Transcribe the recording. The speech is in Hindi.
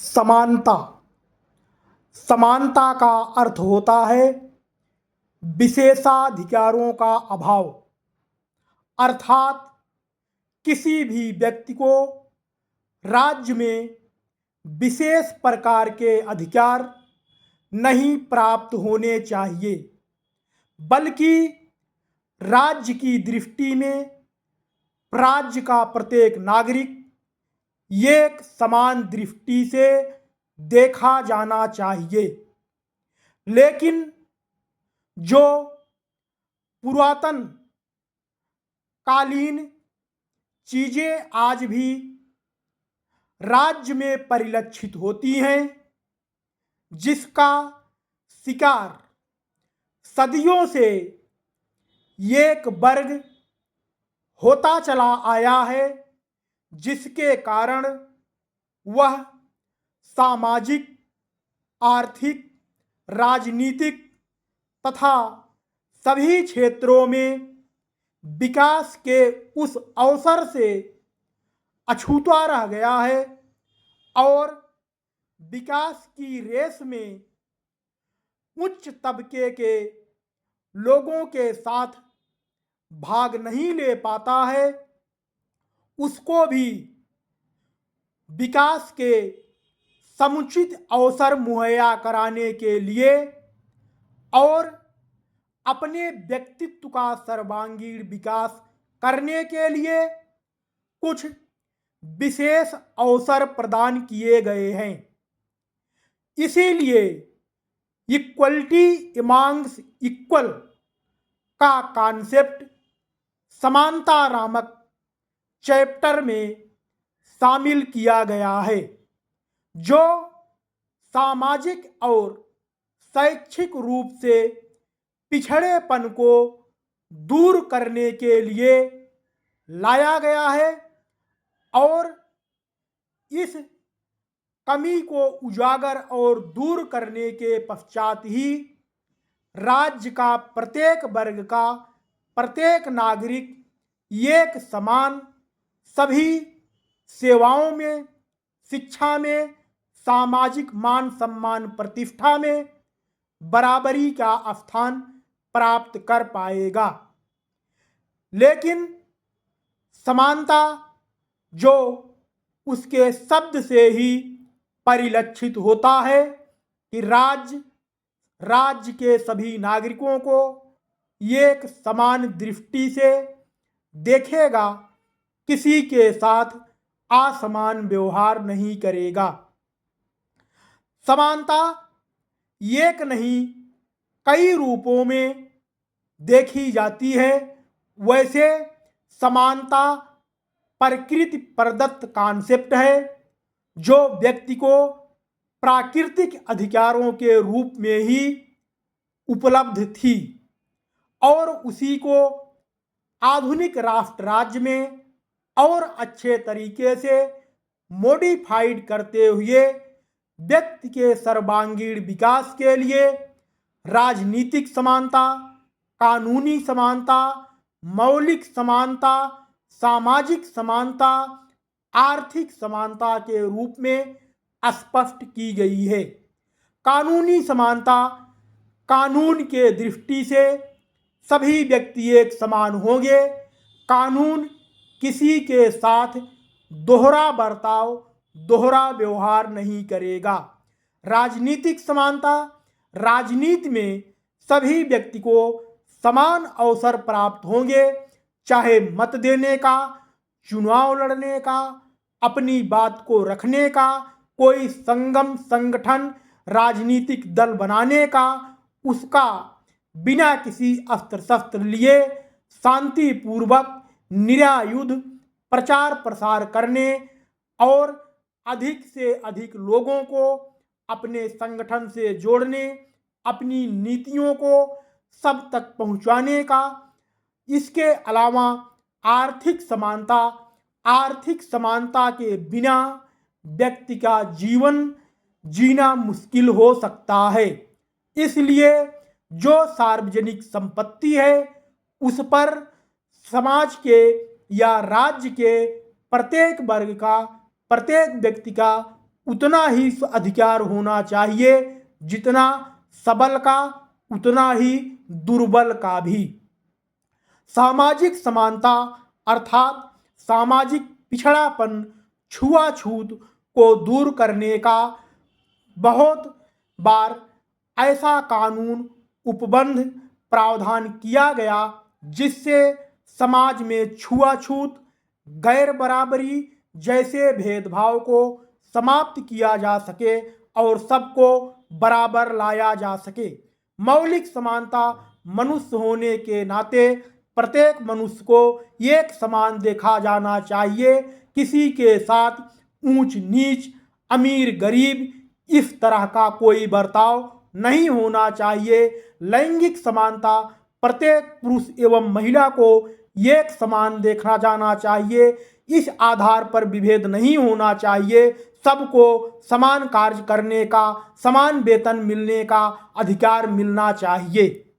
समानता। समानता का अर्थ होता है विशेषाधिकारों का अभाव, अर्थात किसी भी व्यक्ति को राज्य में विशेष प्रकार के अधिकार नहीं प्राप्त होने चाहिए, बल्कि राज्य की दृष्टि में राज्य का प्रत्येक नागरिक एक समान दृष्टि से देखा जाना चाहिए। लेकिन जो पुरातन कालीन चीज़ें आज भी राज्य में परिलक्षित होती हैं, जिसका शिकार सदियों से एक वर्ग होता चला आया है, जिसके कारण वह सामाजिक, आर्थिक, राजनीतिक तथा सभी क्षेत्रों में विकास के उस अवसर से अछूता रह गया है और विकास की रेस में उच्च तबके के लोगों के साथ भाग नहीं ले पाता है। उसको भी विकास के समुचित अवसर मुहैया कराने के लिए और अपने व्यक्तित्व का सर्वांगीण विकास करने के लिए कुछ विशेष अवसर प्रदान किए गए हैं। इसीलिए इक्वलिटी इमांग्स इक्वल का कॉन्सेप्ट समानता नामक चैप्टर में शामिल किया गया है, जो सामाजिक और शैक्षिक रूप से पिछड़ेपन को दूर करने के लिए लाया गया है और इस कमी को उजागर और दूर करने के पश्चात ही राज्य का प्रत्येक वर्ग का प्रत्येक नागरिक एक समान सभी सेवाओं में, शिक्षा में, सामाजिक मान सम्मान प्रतिष्ठा में बराबरी का स्थान प्राप्त कर पाएगा। लेकिन समानता जो उसके शब्द से ही परिलक्षित होता है कि राज्य के सभी नागरिकों को एक समान दृष्टि से देखेगा, किसी के साथ असमान व्यवहार नहीं करेगा। समानता एक नहीं कई रूपों में देखी जाती है। वैसे समानता प्रकृति प्रदत्त कॉन्सेप्ट है, जो व्यक्ति को प्राकृतिक अधिकारों के रूप में ही उपलब्ध थी और उसी को आधुनिक राष्ट्र राज्य में और अच्छे तरीके से मॉडिफाइड करते हुए व्यक्ति के सर्वांगीण विकास के लिए राजनीतिक समानता, कानूनी समानता, मौलिक समानता, सामाजिक समानता, आर्थिक समानता के रूप में स्पष्ट की गई है। कानूनी समानता, कानून के दृष्टि से सभी व्यक्ति एक समान होंगे। कानून किसी के साथ दोहरा बर्ताव, दोहरा व्यवहार नहीं करेगा। राजनीतिक समानता, राजनीति में सभी व्यक्ति को समान अवसर प्राप्त होंगे, चाहे मत देने का, चुनाव लड़ने का, अपनी बात को रखने का, कोई संगम संगठन राजनीतिक दल बनाने का, उसका बिना किसी अस्त्र शस्त्र लिए शांतिपूर्वक निरायुध प्रचार प्रसार करने और अधिक से अधिक लोगों को अपने संगठन से जोड़ने, अपनी नीतियों को सब तक पहुंचाने का। इसके अलावा आर्थिक समानता, आर्थिक समानता के बिना व्यक्ति का जीवन जीना मुश्किल हो सकता है। इसलिए जो सार्वजनिक संपत्ति है उस पर समाज के या राज्य के प्रत्येक वर्ग का, प्रत्येक व्यक्ति का उतना ही अधिकार होना चाहिए जितना सबल का उतना ही दुर्बल का भी। सामाजिक समानता अर्थात सामाजिक पिछड़ापन, छुआछूत को दूर करने का बहुत बार ऐसा कानून उपबंध प्रावधान किया गया जिससे समाज में छुआछूत, गैर बराबरी जैसे भेदभाव को समाप्त किया जा सके और सबको बराबर लाया जा सके। मौलिक समानता मनुष्य होने के नाते प्रत्येक मनुष्य को एक समान देखा जाना चाहिए। किसी के साथ ऊंच नीच, अमीर गरीब इस तरह का कोई बर्ताव नहीं होना चाहिए। लैंगिक समानता प्रत्येक पुरुष एवं महिला को एक समान देखा जाना चाहिए। इस आधार पर विभेद नहीं होना चाहिए। सबको समान कार्य करने का, समान वेतन मिलने का अधिकार मिलना चाहिए।